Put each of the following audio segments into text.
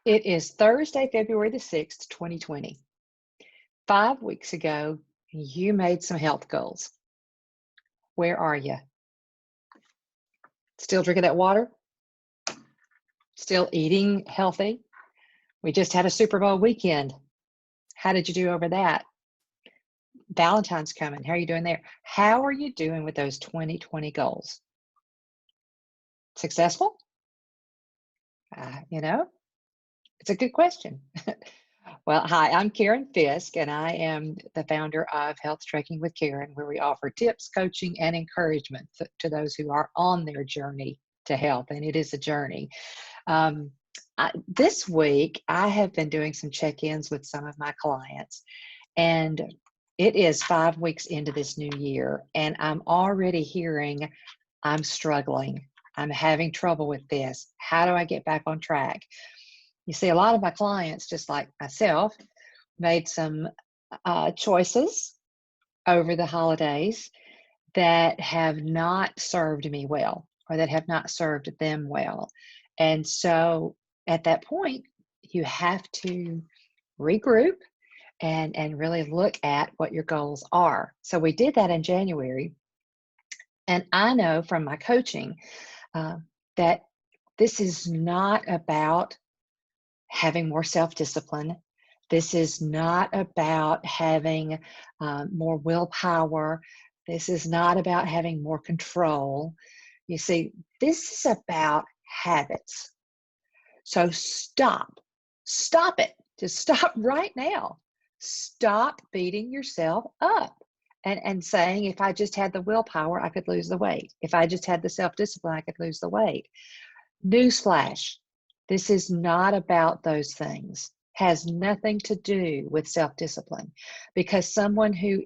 It is Thursday, February the 6th, 2020. 5 weeks ago, you made some health goals. Where are you? Still drinking that water? Still eating healthy? We just had a Super Bowl weekend. How did you do over that? Valentine's coming. How are you doing there? How are you doing with those 2020 goals? Successful? It's a good question. Well, hi, I'm Karen Fisk, and I am the founder of Health Trekking with Karen, where we offer tips, coaching, and encouragement to those who are on their journey to health, and it is a journey. This week, I have been doing some check-ins with some of my clients, and it is 5 weeks into this new year, and I'm already hearing, I'm struggling. I'm having trouble with this. How do I get back on track? You see, a lot of my clients, just like myself, made some choices over the holidays that have not served me well, or that have not served them well. And so at that point, you have to regroup and really look at what your goals are. So we did that in January. And I know from my coaching that this is not about having more self-discipline. This is not about having more willpower. This is not about having more control. You see, this is about habits. So stop it. Just stop right now. Stop beating yourself up and saying, if I just had the willpower, I could lose the weight. If I just had the self-discipline, I could lose the weight. Newsflash. This is not about those things. Has nothing to do with self-discipline, because someone who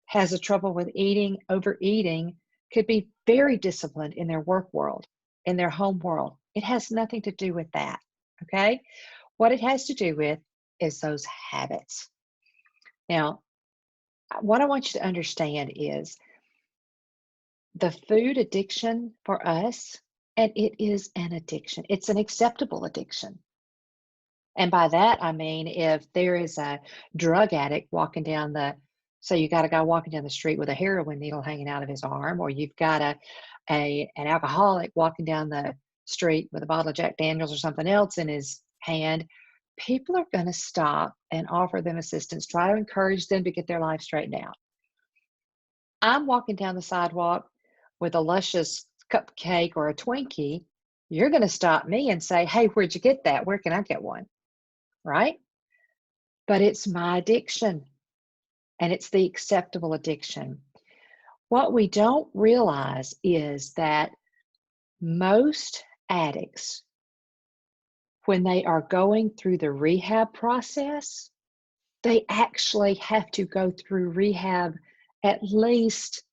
has a trouble with eating, overeating, could be very disciplined in their work world, in their home world. It has nothing to do with that, okay? What it has to do with is those habits. Now, what I want you to understand is the food addiction for us, and it is an addiction. It's an acceptable addiction. And by that, I mean, if there is a drug addict walking down so you got a guy walking down the street with a heroin needle hanging out of his arm, or you've got an alcoholic walking down the street with a bottle of Jack Daniels or something else in his hand, people are going to stop and offer them assistance, try to encourage them to get their life straightened out. I'm walking down the sidewalk with a luscious cupcake or a Twinkie, you're going to stop me and say, hey, where'd you get that? Where can I get one? Right? But it's my addiction, and it's the acceptable addiction. What we don't realize is that most addicts, when they are going through the rehab process, they actually have to go through rehab at least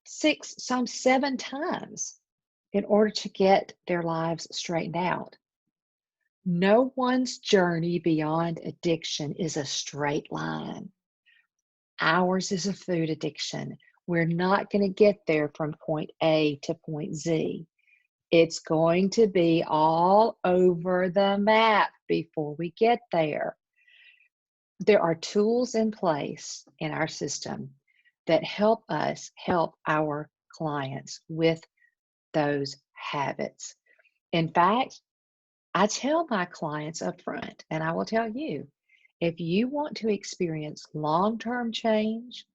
6, some 7 times in order to get their lives straightened out. No one's journey beyond addiction is a straight line. Ours is a food addiction. We're not going to get there from point A to point Z. It's going to be all over the map before we get there. There are tools in place in our system that help us help our clients with those habits. In fact, I tell my clients up front, and I will tell you, if you want to experience long-term change,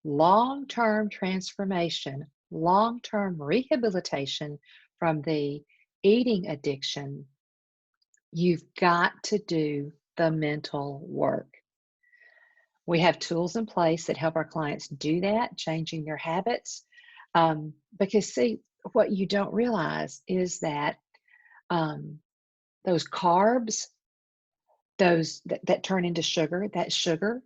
long-term transformation, long-term rehabilitation from the eating addiction, you've got to do the mental work. We have tools in place that help our clients do that, changing their habits. Because see, what you don't realize is that those carbs, that turn into sugar, that sugar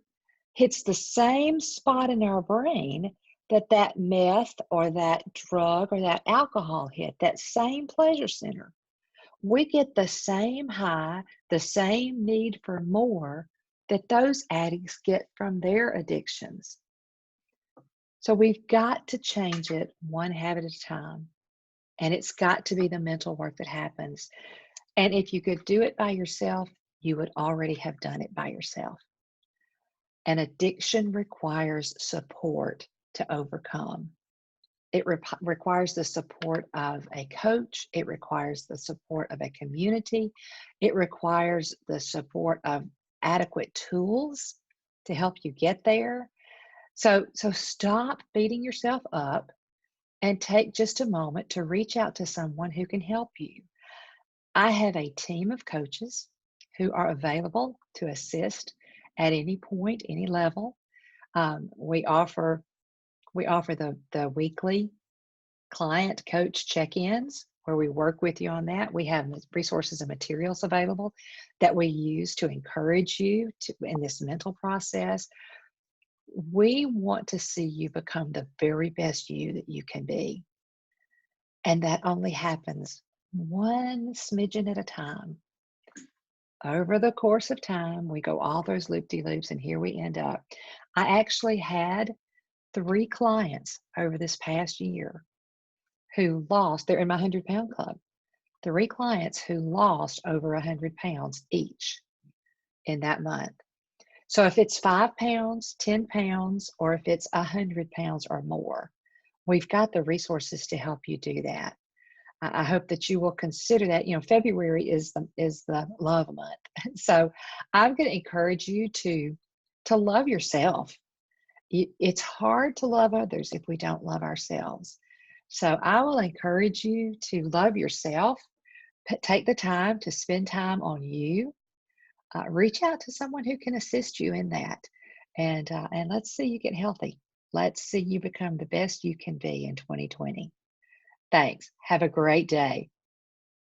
hits the same spot in our brain that meth or that drug or that alcohol hit, that same pleasure center. We get the same high, the same need for more that those addicts get from their addictions. So we've got to change it one habit at a time. And it's got to be the mental work that happens. And if you could do it by yourself, you would already have done it by yourself. An addiction requires support to overcome. It requires the support of a coach. It requires the support of a community. It requires the support of adequate tools to help you get there. So stop beating yourself up and take just a moment to reach out to someone who can help you. I have a team of coaches who are available to assist at any point, any level. We offer the weekly client coach check-ins where we work with you on that. We have resources and materials available that we use to encourage you in this mental process. We want to see you become the very best you that you can be. And that only happens one smidgen at a time. Over the course of time, we go all those loop-de-loops, and here we end up. I actually had 3 clients over this past year who lost, they're in my 100-pound club, 3 clients who lost over 100 pounds each in that month. So if it's 5 pounds, 10 pounds, or if it's 100 pounds or more, we've got the resources to help you do that. I hope that you will consider that. February is the love month. So I'm going to encourage you to love yourself. It's hard to love others if we don't love ourselves. So I will encourage you to love yourself. Take the time to spend time on you. Reach out to someone who can assist you in that. And let's see you get healthy. Let's see you become the best you can be in 2020. Thanks. Have a great day.